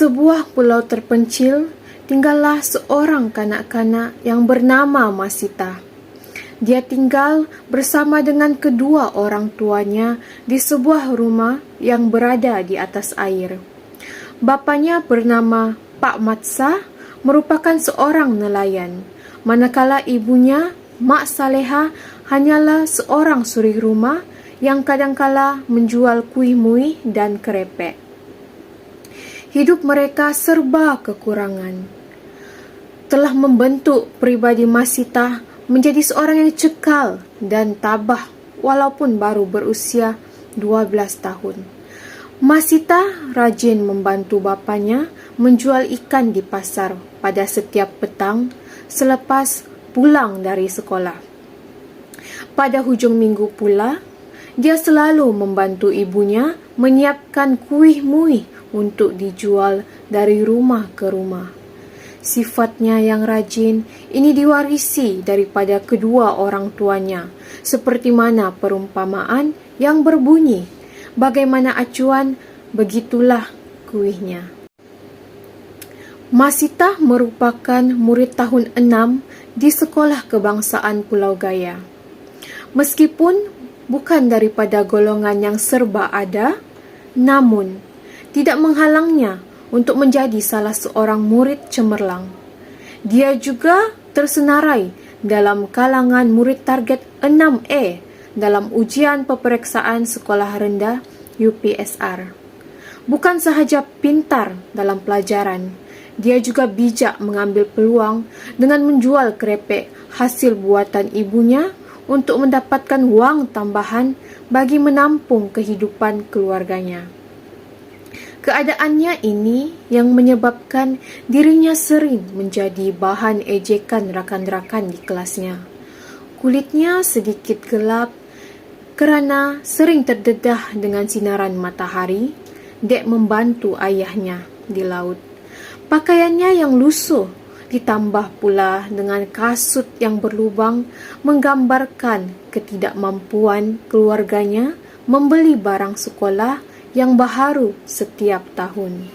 sebuah pulau terpencil, tinggallah seorang kanak-kanak yang bernama Masita. Dia tinggal bersama dengan kedua orang tuanya di sebuah rumah yang berada di atas air. Bapanya bernama Pak Matsa, merupakan seorang nelayan, manakala ibunya, Mak Saleha, hanyalah seorang suri rumah yang kadangkala menjual kuih muih dan kerepek. Hidup mereka serba kekurangan. Telah membentuk pribadi Masita menjadi seorang yang cekal dan tabah walaupun baru berusia 12 tahun. Masita rajin membantu bapanya menjual ikan di pasar pada setiap petang selepas pulang dari sekolah. Pada hujung minggu pula, dia selalu membantu ibunya menyiapkan kuih muih untuk dijual dari rumah ke rumah. Sifatnya yang rajin ini diwarisi daripada kedua orang tuanya, seperti mana perumpamaan yang berbunyi, bagaimana acuan, begitulah kuihnya. Masita merupakan murid tahun 6 di Sekolah Kebangsaan Pulau Gaya. Meskipun bukan daripada golongan yang serba ada, namun tidak menghalangnya untuk menjadi salah seorang murid cemerlang. Dia juga tersenarai dalam kalangan murid target 6A dalam ujian peperiksaan sekolah rendah UPSR. Bukan sahaja pintar dalam pelajaran, dia juga bijak mengambil peluang dengan menjual kerepek hasil buatan ibunya untuk mendapatkan wang tambahan bagi menampung kehidupan keluarganya. Keadaannya ini yang menyebabkan dirinya sering menjadi bahan ejekan rakan-rakan di kelasnya. Kulitnya sedikit gelap kerana sering terdedah dengan sinaran matahari, dek membantu ayahnya di laut. Pakaiannya yang lusuh ditambah pula dengan kasut yang berlubang menggambarkan ketidakmampuan keluarganya membeli barang sekolah yang baharu setiap tahun.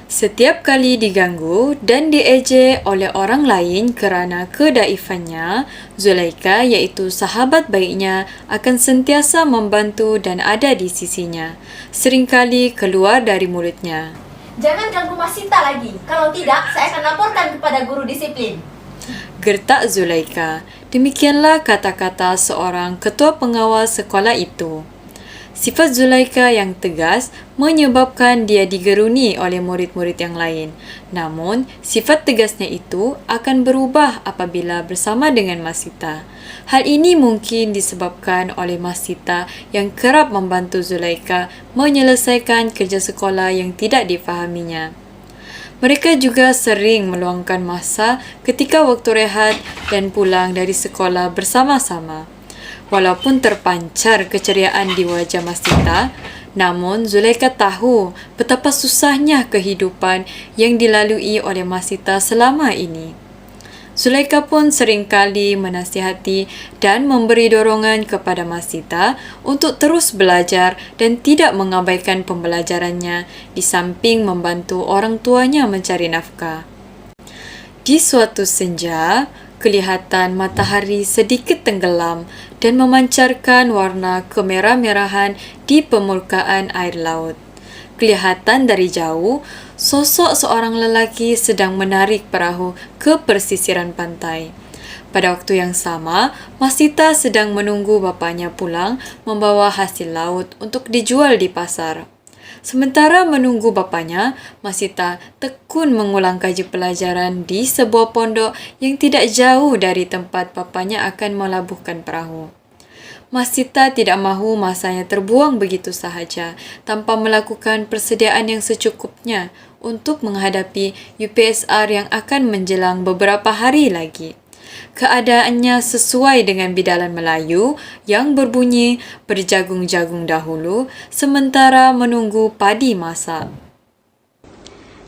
Setiap kali diganggu dan diejek oleh orang lain kerana kedaifannya, Zulaika iaitu sahabat baiknya akan sentiasa membantu dan ada di sisinya. Seringkali keluar dari mulutnya, "Jangan ganggu Masita lagi. Kalau tidak, saya akan laporkan kepada guru disiplin." Gertak Zulaika. Demikianlah kata-kata seorang ketua pengawal sekolah itu. Sifat Zulaika yang tegas menyebabkan dia digeruni oleh murid-murid yang lain. Namun, sifat tegasnya itu akan berubah apabila bersama dengan Masita. Hal ini mungkin disebabkan oleh Masita yang kerap membantu Zulaika menyelesaikan kerja sekolah yang tidak difahaminya. Mereka juga sering meluangkan masa ketika waktu rehat dan pulang dari sekolah bersama-sama. Walaupun terpancar keceriaan di wajah Masita, namun Zulaika tahu betapa susahnya kehidupan yang dilalui oleh Masita selama ini. Zulaika pun seringkali menasihati dan memberi dorongan kepada Masita untuk terus belajar dan tidak mengabaikan pembelajarannya di samping membantu orang tuanya mencari nafkah. Di suatu senja, kelihatan matahari sedikit tenggelam dan memancarkan warna kemerah-merahan di permukaan air laut. Kelihatan dari jauh, sosok seorang lelaki sedang menarik perahu ke persisiran pantai. Pada waktu yang sama, Masita sedang menunggu bapanya pulang membawa hasil laut untuk dijual di pasar. Sementara menunggu bapanya, Masita tekun mengulang kaji pelajaran di sebuah pondok yang tidak jauh dari tempat bapanya akan melabuhkan perahu. Masita tidak mahu masanya terbuang begitu sahaja tanpa melakukan persediaan yang secukupnya untuk menghadapi UPSR yang akan menjelang beberapa hari lagi. Keadaannya sesuai dengan bidalan Melayu yang berbunyi berjagung-jagung dahulu sementara menunggu padi masak.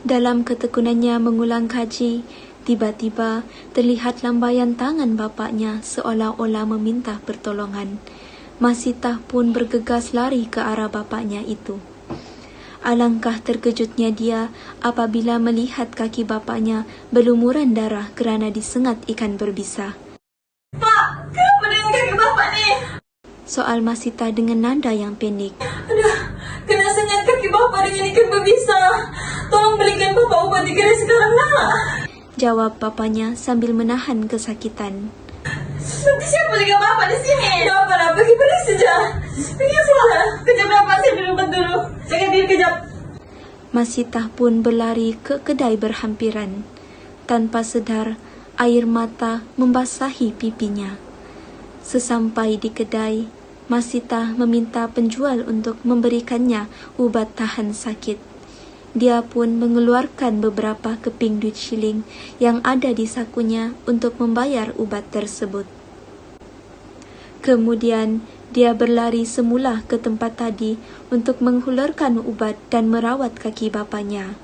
Dalam ketekunannya mengulang kaji, tiba-tiba terlihat lambaian tangan bapaknya seolah-olah meminta pertolongan. Masita pun bergegas lari ke arah bapaknya itu. Alangkah terkejutnya dia apabila melihat kaki bapaknya berlumuran darah kerana disengat ikan berbisa. Pak, kenapa dengan kaki bapak ni? Soal Masita dengan nada yang pendek. Aduh, kena sengat kaki bapak dengan ikan berbisa. Tolong belikan bapak ubat di kedai sekarang lah. Jawab bapaknya sambil menahan kesakitan. Nanti siapa jaga bapak di sini? Tak apa lah, pergi saja. Pergi sekolah. Kejap bapak, saya beli ubat dulu. Jaga diri kejap. Masita pun berlari ke kedai berhampiran. Tanpa sedar, air mata membasahi pipinya. Sesampai di kedai, Masita meminta penjual untuk memberikannya ubat tahan sakit. Dia pun mengeluarkan beberapa keping duit shilling yang ada di sakunya untuk membayar ubat tersebut. Kemudian, dia berlari semula ke tempat tadi untuk menghulurkan ubat dan merawat kaki bapaknya.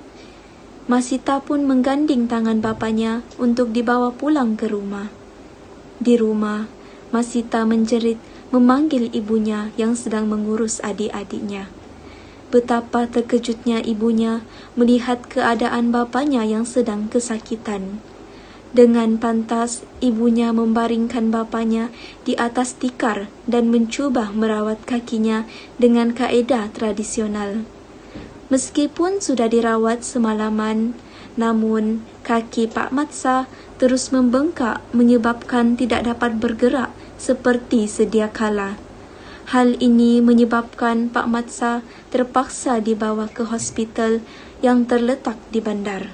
Masita pun mengganding tangan bapaknya untuk dibawa pulang ke rumah. Di rumah, Masita menjerit memanggil ibunya yang sedang mengurus adik-adiknya. Betapa terkejutnya ibunya melihat keadaan bapaknya yang sedang kesakitan. Dengan pantas, ibunya membaringkan bapaknya di atas tikar dan mencuba merawat kakinya dengan kaedah tradisional. Meskipun sudah dirawat semalaman, namun kaki Pak Matsa terus membengkak menyebabkan tidak dapat bergerak seperti sedia kala. Hal ini menyebabkan Pak Matsa terpaksa dibawa ke hospital yang terletak di bandar.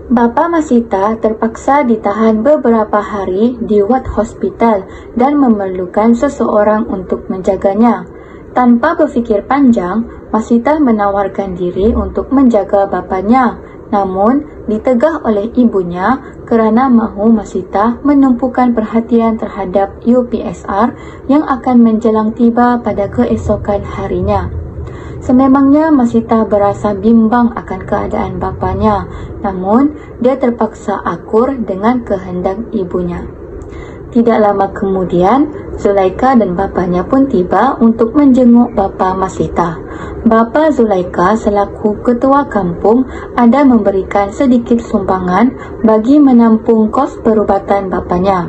Bapa Masita terpaksa ditahan beberapa hari di ward hospital dan memerlukan seseorang untuk menjaganya. Tanpa berfikir panjang, Masita menawarkan diri untuk menjaga bapanya. Namun, ditegah oleh ibunya kerana mahu Masita menumpukan perhatian terhadap UPSR yang akan menjelang tiba pada keesokan harinya. Sememangnya Masita berasa bimbang akan keadaan bapanya, namun dia terpaksa akur dengan kehendak ibunya. Tidak lama kemudian, Zulaika dan bapanya pun tiba untuk menjenguk bapa Masita. Bapa Zulaika selaku ketua kampung ada memberikan sedikit sumbangan bagi menampung kos perubatan bapanya.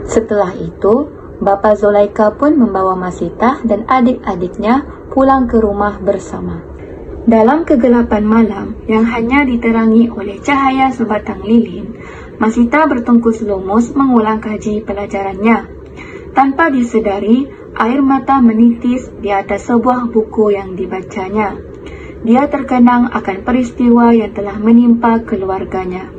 Setelah itu, bapa Zulaika pun membawa Masita dan adik-adiknya pulang ke rumah bersama. Dalam kegelapan malam yang hanya diterangi oleh cahaya sebatang lilin, Masita bertungkus lumus mengulang kaji pelajarannya. Tanpa disedari, air mata menitis di atas sebuah buku yang dibacanya. Dia terkenang akan peristiwa yang telah menimpa keluarganya.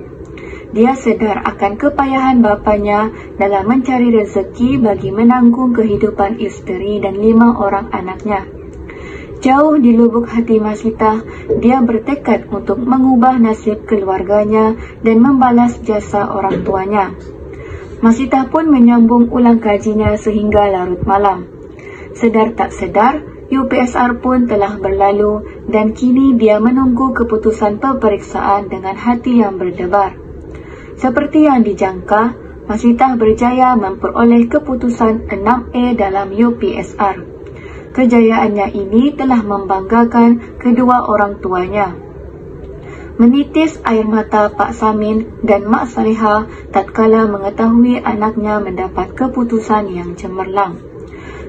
Dia sedar akan kepayahan bapanya dalam mencari rezeki bagi menanggung kehidupan isteri dan 5 orang anaknya. Jauh di lubuk hati Masita, dia bertekad untuk mengubah nasib keluarganya dan membalas jasa orang tuanya. Masita pun menyambung ulang kajinya sehingga larut malam. Sedar tak sedar, UPSR pun telah berlalu dan kini dia menunggu keputusan peperiksaan dengan hati yang berdebar. Seperti yang dijangka, Masita berjaya memperoleh keputusan 6A dalam UPSR. Kejayaannya ini telah membanggakan kedua orang tuanya. Menitis air mata Pak Samin dan Mak Salihah tatkala mengetahui anaknya mendapat keputusan yang cemerlang.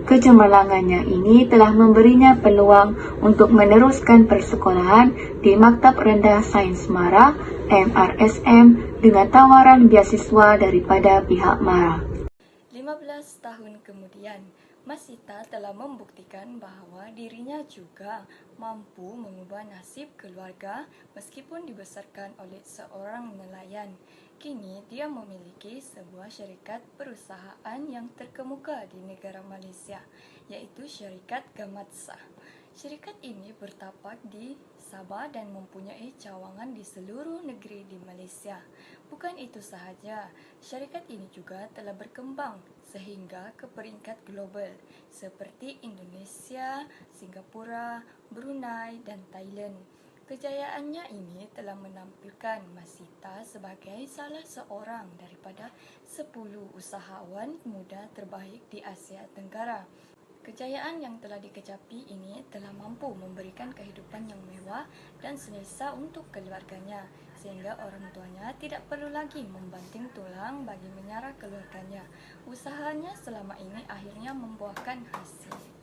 Kecemerlangannya ini telah memberinya peluang untuk meneruskan persekolahan di Maktab Rendah Sains Mara, MRSM, dengan tawaran beasiswa daripada pihak Mara. 15 tahun kemudian, Masita telah membuktikan bahawa dirinya juga mampu mengubah nasib keluarga meskipun dibesarkan oleh seorang nelayan. Kini dia memiliki sebuah syarikat perusahaan yang terkemuka di negara Malaysia, iaitu syarikat Gamatsa. Syarikat ini bertapak di Sabah dan mempunyai cawangan di seluruh negeri di Malaysia. Bukan itu sahaja, syarikat ini juga telah berkembang sehingga ke peringkat global seperti Indonesia, Singapura, Brunei dan Thailand. Kejayaannya ini telah menampilkan Masita sebagai salah seorang daripada 10 usahawan muda terbaik di Asia Tenggara. Kejayaan yang telah dikecapi ini telah mampu memberikan kehidupan yang mewah dan selesa untuk keluarganya, sehingga orang tuanya tidak perlu lagi membanting tulang bagi menyara keluarganya. Usahanya selama ini akhirnya membuahkan hasil.